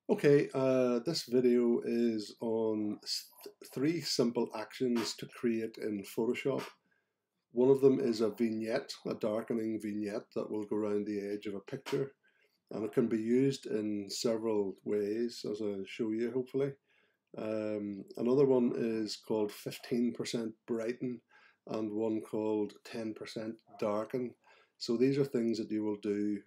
Okay, this video is on three simple actions to create in Photoshop. One of them is a vignette, a darkening vignette that will go around the edge of a picture, and it can be used in several ways, as I'll show you hopefully. Another one is called 15% brighten, and one called 10% darken. So these are things that you will do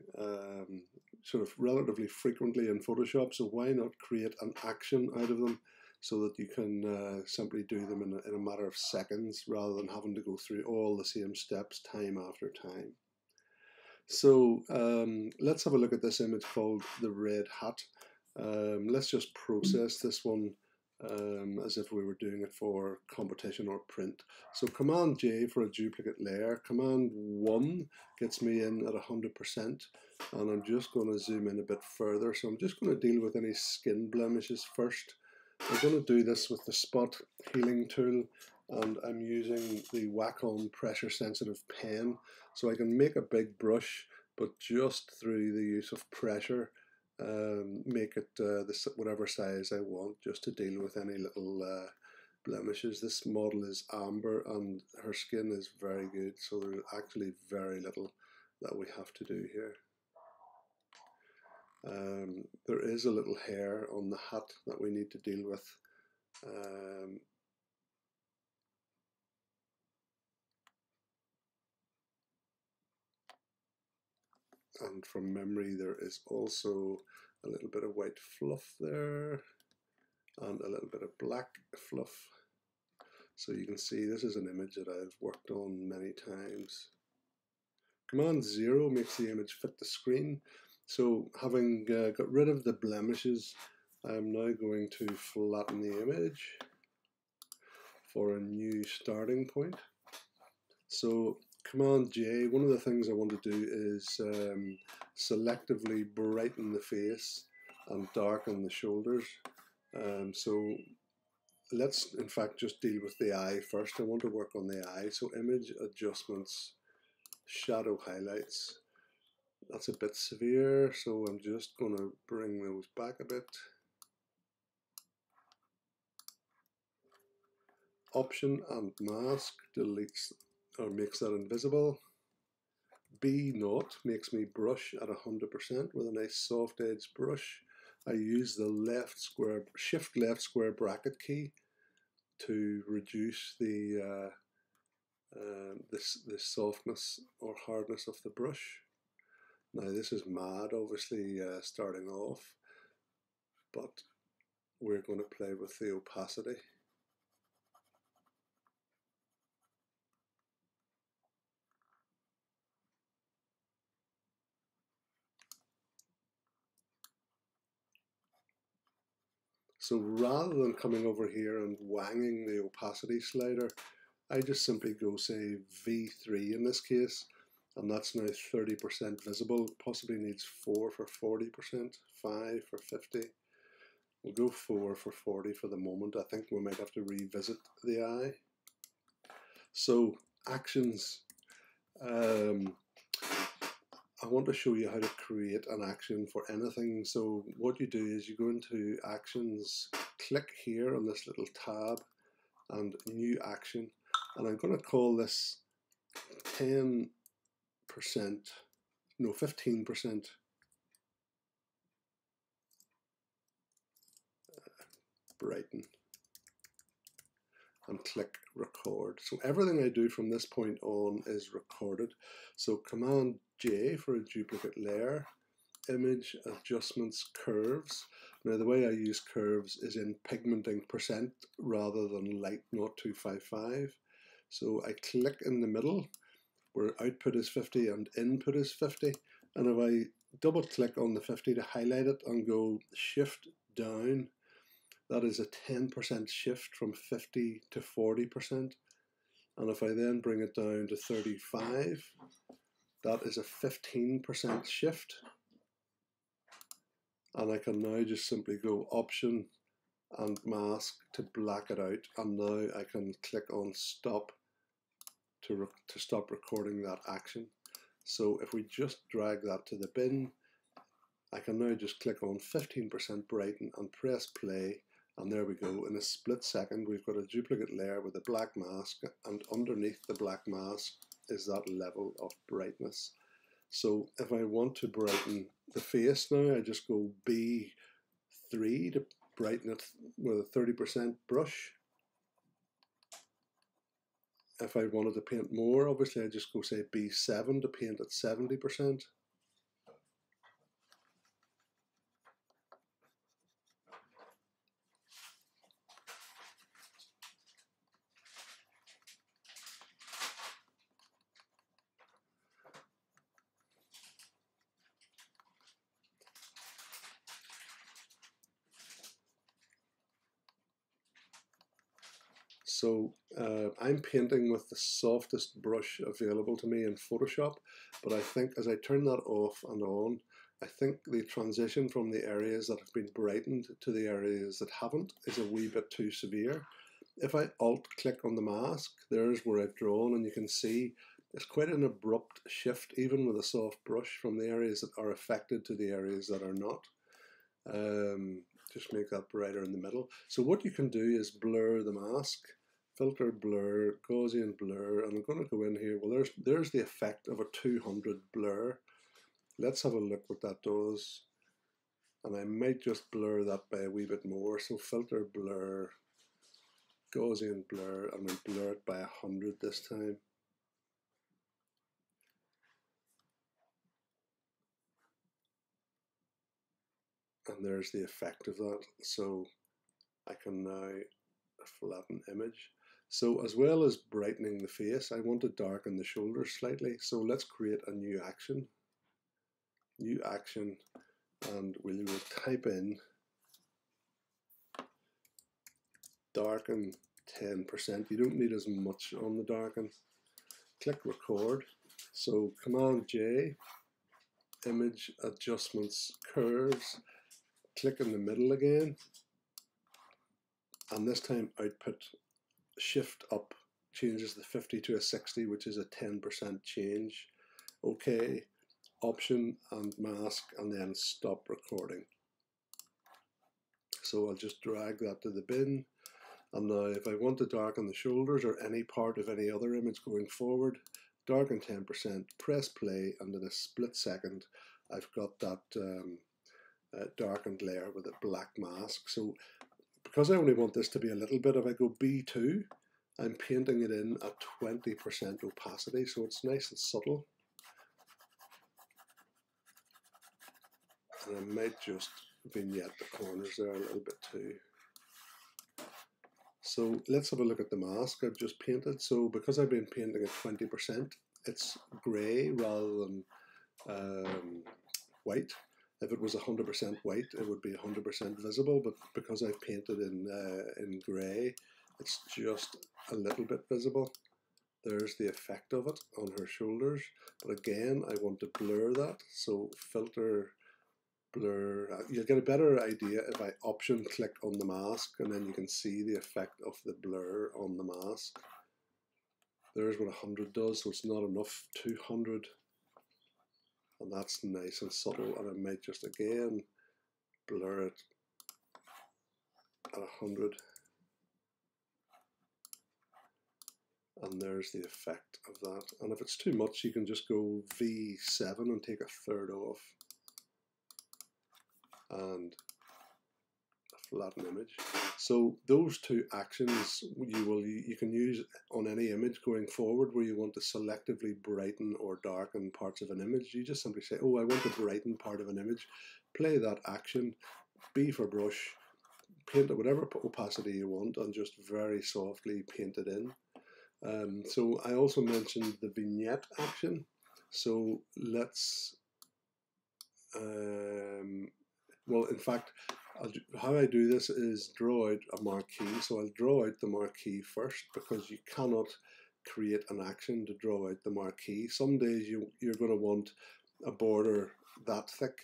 sort of relatively frequently in Photoshop, so why not create an action out of them so that you can simply do them in a matter of seconds rather than having to go through all the same steps time after time. So let's have a look at this image called the red hat. Let's just process this one as if we were doing it for competition or print. So Command J for a duplicate layer. Command 1 gets me in at 100%, and I'm just going to zoom in a bit further. So I'm just going to deal with any skin blemishes first. I'm going to do this with the spot healing tool, and I'm using the Wacom pressure sensitive pen, so I can make a big brush, but just through the use of pressure make it whatever size I want, just to deal with any little blemishes. This model is Amber and her skin is very good, so there's actually very little that we have to do here. There is a little hair on the hat that we need to deal with. And from memory there is also a little bit of white fluff there and a little bit of black fluff. So you can see this is an image that I've worked on many times. Command 0 makes the image fit the screen. So having got rid of the blemishes, I'm now going to flatten the image for a new starting point. So Command J, one of the things I want to do is selectively brighten the face and darken the shoulders. So let's in fact just deal with the eye first. I want to work on the eye. So image adjustments, shadow highlights. That's a bit severe, so I'm just going to bring those back a bit. Option and mask deletes or makes that invisible. B0 makes me brush at 100% with a nice soft edge brush. I use the shift left square bracket key to reduce the softness or hardness of the brush. Now this is mad, obviously starting off, but we're going to play with the opacity. So rather than coming over here and wanging the opacity slider, I just simply go say V3 in this case, and that's now 30% visible. Possibly needs 4 for 40%, 5 for 50. We'll go 4 for 40 for the moment. I think we might have to revisit the eye. So actions. I want to show you how to create an action for anything. So what you do is you go into actions, click here on this little tab and new action, and I'm going to call this 15% brighten, and click record. So everything I do from this point on is recorded. So Command J for a duplicate layer, image adjustments curves. Now the way I use curves is in pigmenting percent rather than light 0255. So I click in the middle where output is 50 and input is 50, and if I double click on the 50 to highlight it and go shift down, that is a 10% shift from 50 to 40%. And if I then bring it down to 35, that is a 15% shift. And I can now just simply go option and mask to black it out. And now I can click on stop to stop recording that action. So if we just drag that to the bin, I can now just click on 15% brighten and press play, and there we go. In a split second we've got a duplicate layer with a black mask, and underneath the black mask is that level of brightness. So if I want to brighten the face now, I just go B3 to brighten it with a 30% brush. If I wanted to paint more, obviously I just go say B7 to paint at 70%. So I'm painting with the softest brush available to me in Photoshop, but I think as I turn that off and on, I think the transition from the areas that have been brightened to the areas that haven't is a wee bit too severe. If I alt click on the mask, there's where I've drawn, and you can see it's quite an abrupt shift even with a soft brush from the areas that are affected to the areas that are not. Just make that brighter in the middle. So what you can do is blur the mask, filter blur, Gaussian blur, and I'm going to go in here. Well, there's the effect of a 200 blur. Let's have a look what that does. And I might just blur that by a wee bit more. So filter blur, Gaussian blur, and we'll blur it by 100 this time. And there's the effect of that. So I can now flatten image. So as well as brightening the face, I want to darken the shoulders slightly. So let's create a new action. New action, and we will type in darken 10%. You don't need as much on the darken. Click record. So Command J, image adjustments, curves. Click in the middle again, and this time output shift up changes the 50 to a 60, which is a 10% change. OK, option and mask, and then stop recording. So I'll just drag that to the bin. And now if I want to darken the shoulders or any part of any other image going forward, darken 10%, press play, and in a split second I've got that darkened layer with a black mask. So because I only want this to be a little bit, if I go B2, I'm painting it in at 20% opacity, so it's nice and subtle. And I might just vignette the corners there a little bit too. So let's have a look at the mask I've just painted. So because I've been painting at 20%, it's grey rather than white. If it was 100% white, it would be 100% visible, but because I've painted in grey, it's just a little bit visible. There's the effect of it on her shoulders. But again, I want to blur that, so filter, blur. You'll get a better idea if I option click on the mask, and then you can see the effect of the blur on the mask. There's what 100 does, so it's not enough 200. And that's nice and subtle, and I might just again blur it at 100. And there's the effect of that. And if it's too much, you can just go V7 and take a third off. And a flatten image. So those two actions you can use on any image going forward where you want to selectively brighten or darken parts of an image. You just simply say, oh, I want to brighten part of an image. Play that action, B for brush, paint it whatever opacity you want, and just very softly paint it in. So I also mentioned the vignette action. So let's, well, in fact, how I do this is draw out a marquee. So I'll draw out the marquee first, because you cannot create an action to draw out the marquee. Some days you're going to want a border that thick.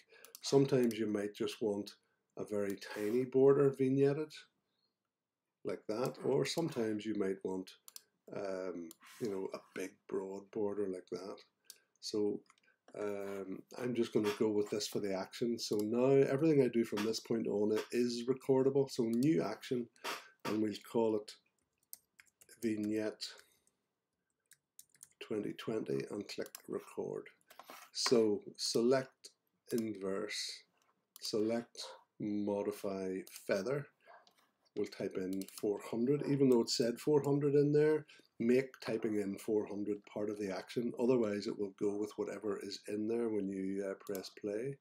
Sometimes you might just want a very tiny border vignetted, like that. Or sometimes you might want you know, a big broad border like that. So I'm just going to go with this for the action. So now everything I do from this point on is recordable. So new action, and we'll call it Vignette 2020 and click record. So select inverse, select modify feather. We'll type in 400, even though it said 400 in there. Make typing in 400 part of the action, otherwise it will go with whatever is in there when you press play.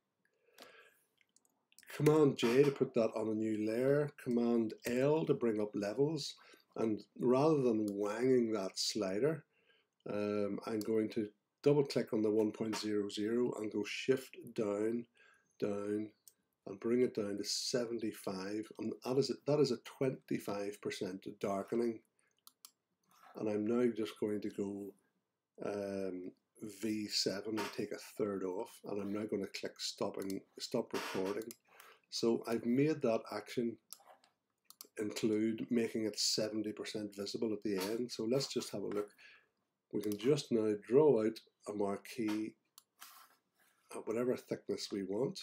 Command J to put that on a new layer, Command L to bring up levels, and rather than wanging that slider, I'm going to double click on the 1.00 and go shift down, down, and bring it down to 75, and that is a 25% darkening. And I'm now just going to go V7 and take a third off, and I'm now going to click stop recording. So I've made that action include making it 70% visible at the end. So let's just have a look. We can just now draw out a marquee at whatever thickness we want,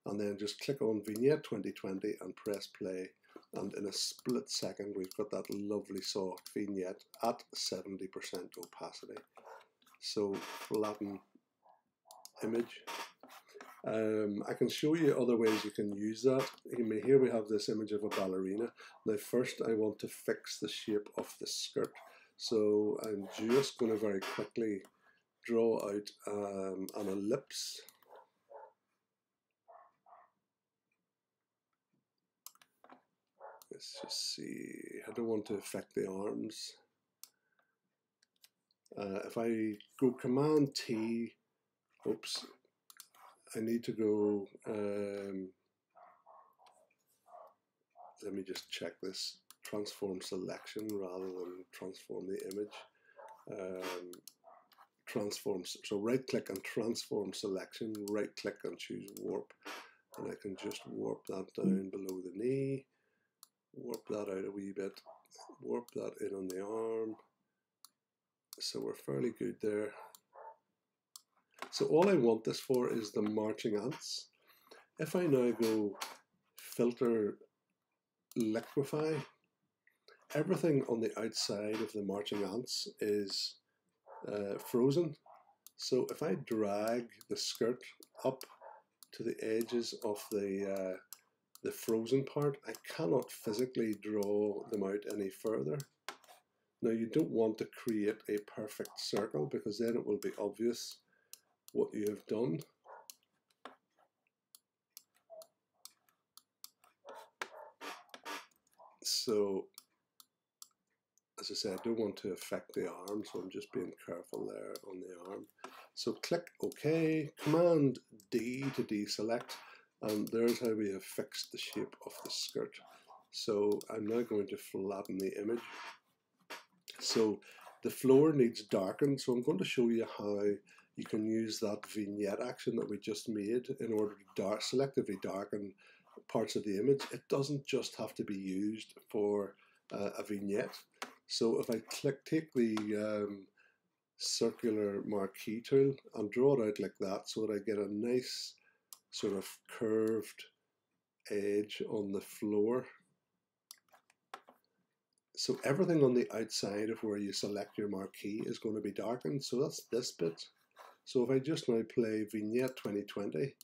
and then just click on Vignette 2020 and press play, and in a split second we've got that lovely soft vignette at 70% opacity. So flatten image. I can show you other ways you can use that. Here we have this image of a ballerina. Now first I want to fix the shape of the skirt, so I'm just going to very quickly draw out an ellipse. Let's just see, I don't want to affect the arms. If I go Command T, oops, I need to go, let me just check this, transform selection rather than transform the image. Transform, so right click and transform selection, right click and choose warp, and I can just warp that down below the knee, warp that out a wee bit, warp that in on the arm. So we're fairly good there. So all I want this for is the marching ants. If I now go filter liquefy, everything on the outside of the marching ants is frozen. So if I drag the skirt up to the edges of the frozen part, I cannot physically draw them out any further. Now you don't want to create a perfect circle because then it will be obvious what you have done. So as I said, I don't want to affect the arm, so I'm just being careful there on the arm. So click OK, Command D to deselect, and there's how we have fixed the shape of the skirt. So I'm now going to flatten the image. So the floor needs darkened, so I'm going to show you how you can use that vignette action that we just made in order to selectively darken parts of the image. It doesn't just have to be used for a vignette. So if I take the circular marquee tool and draw it out like that so that I get a nice sort of curved edge on the floor. So everything on the outside of where you select your marquee is going to be darkened. So that's this bit. So if I just now play Vignette 2020,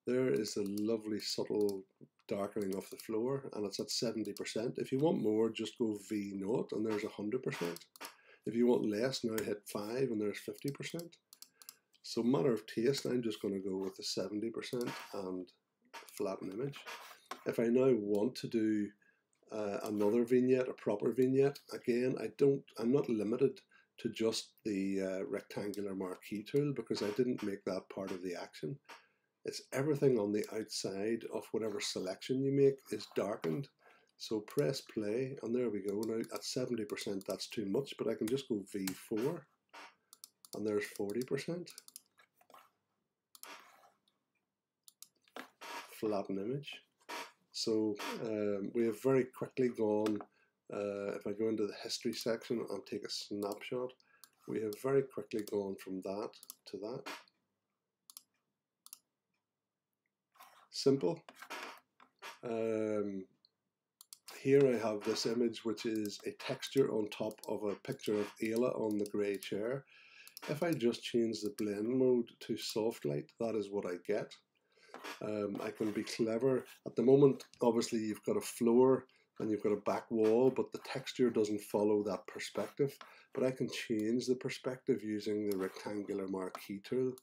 there is a lovely subtle darkening of the floor, and it's at 70%. If you want more, just go V0 and there's 100%. If you want less, now hit 5 and there's 50%. So matter of taste, I'm just going to go with the 70% and flatten image. If I now want to do another vignette, a proper vignette, again, I'm not limited to just the rectangular marquee tool because I didn't make that part of the action. It's everything on the outside of whatever selection you make is darkened. So press play, and there we go. Now at 70%, that's too much, but I can just go V4, and there's 40%. Flatten image. So we have very quickly gone, if I go into the history section and take a snapshot, we have very quickly gone from that to that. Simple. Here I have this image, which is a texture on top of a picture of Ayla on the grey chair. If I just change the blend mode to soft light, that is what I get. I can be clever. At the moment, obviously, you've got a floor and you've got a back wall, but the texture doesn't follow that perspective. But I can change the perspective using the rectangular marquee tool.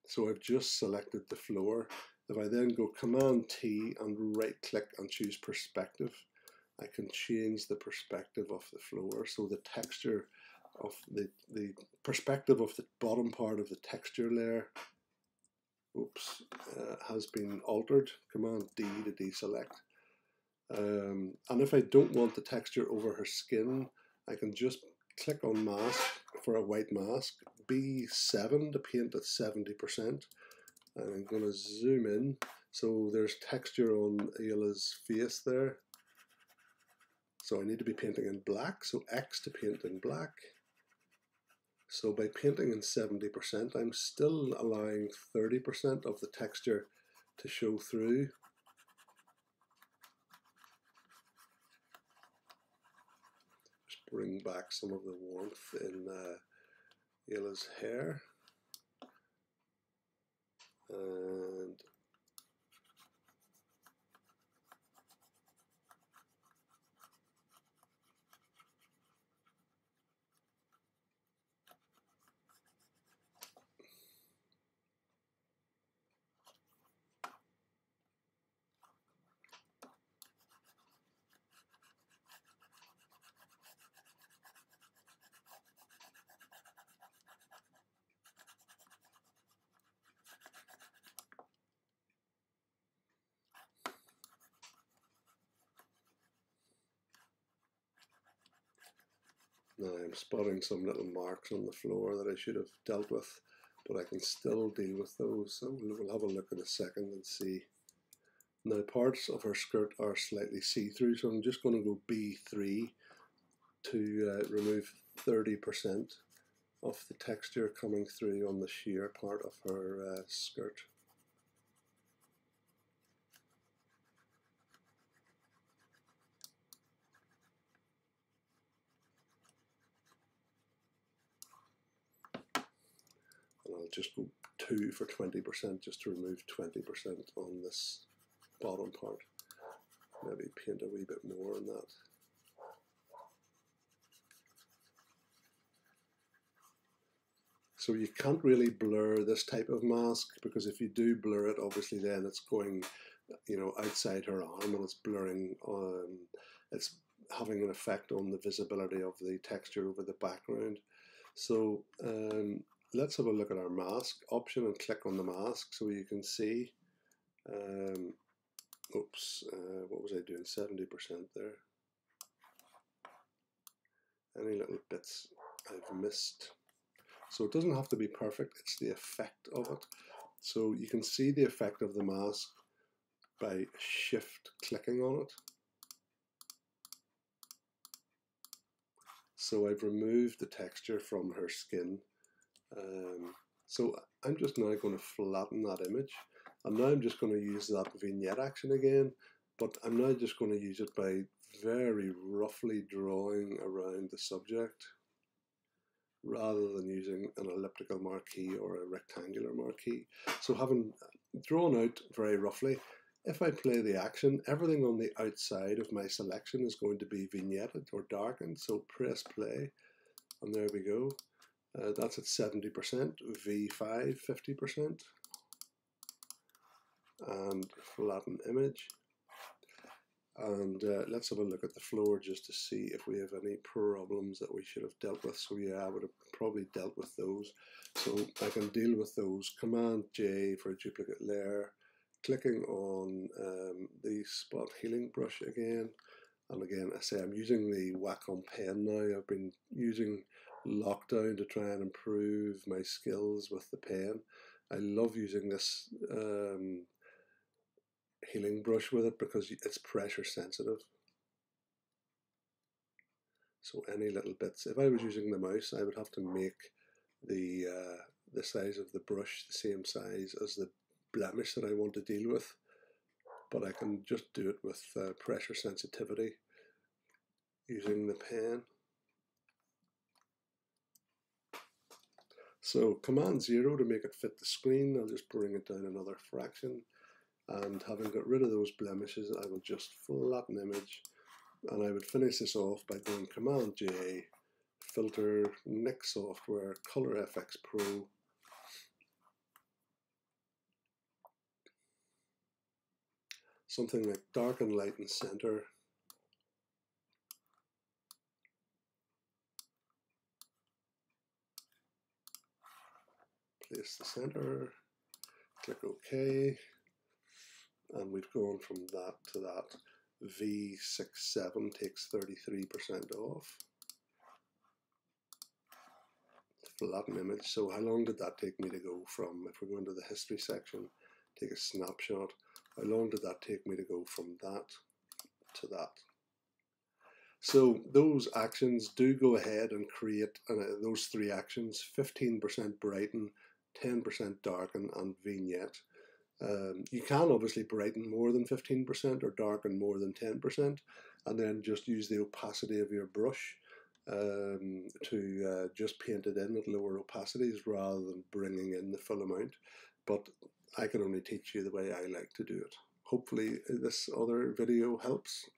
So I've just selected the floor. If I then go Command T and right click and choose perspective, I can change the perspective of the floor. So the texture of the perspective of the bottom part of the texture layer, has been altered. Command D to deselect. And if I don't want the texture over her skin, I can just click on mask for a white mask, B7 to paint at 70%. And I'm going to zoom in. So there's texture on Ayla's face there. So I need to be painting in black. So X to paint in black. So by painting in 70%, I'm still allowing 30% of the texture to show through. Just bring back some of the warmth in Ayla's hair. And now I'm spotting some little marks on the floor that I should have dealt with, but I can still deal with those. So we'll have a look in a second and see. Now parts of her skirt are slightly see-through, so I'm just going to go B3 to remove 30% of the texture coming through on the sheer part of her skirt. And I'll just go 2 for 20%, just to remove 20% on this bottom part. Maybe paint a wee bit more on that. So you can't really blur this type of mask, because if you do blur it, obviously then it's going, outside her arm, and it's blurring. It's having an effect on the visibility of the texture over the background. So let's have a look at our mask option and click on the mask so you can see. What was I doing? 70% there. Any little bits I've missed. So it doesn't have to be perfect, it's the effect of it. So you can see the effect of the mask by shift clicking on it. So I've removed the texture from her skin. So I'm just now going to flatten that image. And now I'm just going to use that vignette action again, but I'm now just going to use it by very roughly drawing around the subject, rather than using an elliptical marquee or a rectangular marquee. So having drawn out very roughly, if I play the action, everything on the outside of my selection is going to be vignetted or darkened. So press play, and there we go. That's at 70%, V5, 50%. And flatten image. And let's have a look at the floor just to see if we have any problems that we should have dealt with. So yeah, I would have probably dealt with those. So I can deal with those. Command J for a duplicate layer. Clicking on the spot healing brush again. And again, I say I'm using the Wacom pen now. I've been using Lockdown to try and improve my skills with the pen. I love using this healing brush with it because it's pressure sensitive. So any little bits, if I was using the mouse, I would have to make the size of the brush the same size as the blemish that I want to deal with, but I can just do it with pressure sensitivity using the pen. So Command 0 to make it fit the screen. I'll just bring it down another fraction, and having got rid of those blemishes, I will just flatten image, and I would finish this off by doing Command J, filter, next software, Color FX Pro, something like Darken, Lighten, Center. Place the center, click OK, and we've gone from that to that. V67 takes 33% off. Flatten image. So how long did that take me to go from, if we're going to the history section, take a snapshot, how long did that take me to go from that to that? So those actions do go ahead and create those three actions: 15% brighten, 10% darken, and vignette. You can obviously brighten more than 15% or darken more than 10%, and then just use the opacity of your brush to just paint it in at lower opacities rather than bringing in the full amount. But I can only teach you the way I like to do it. Hopefully this other video helps.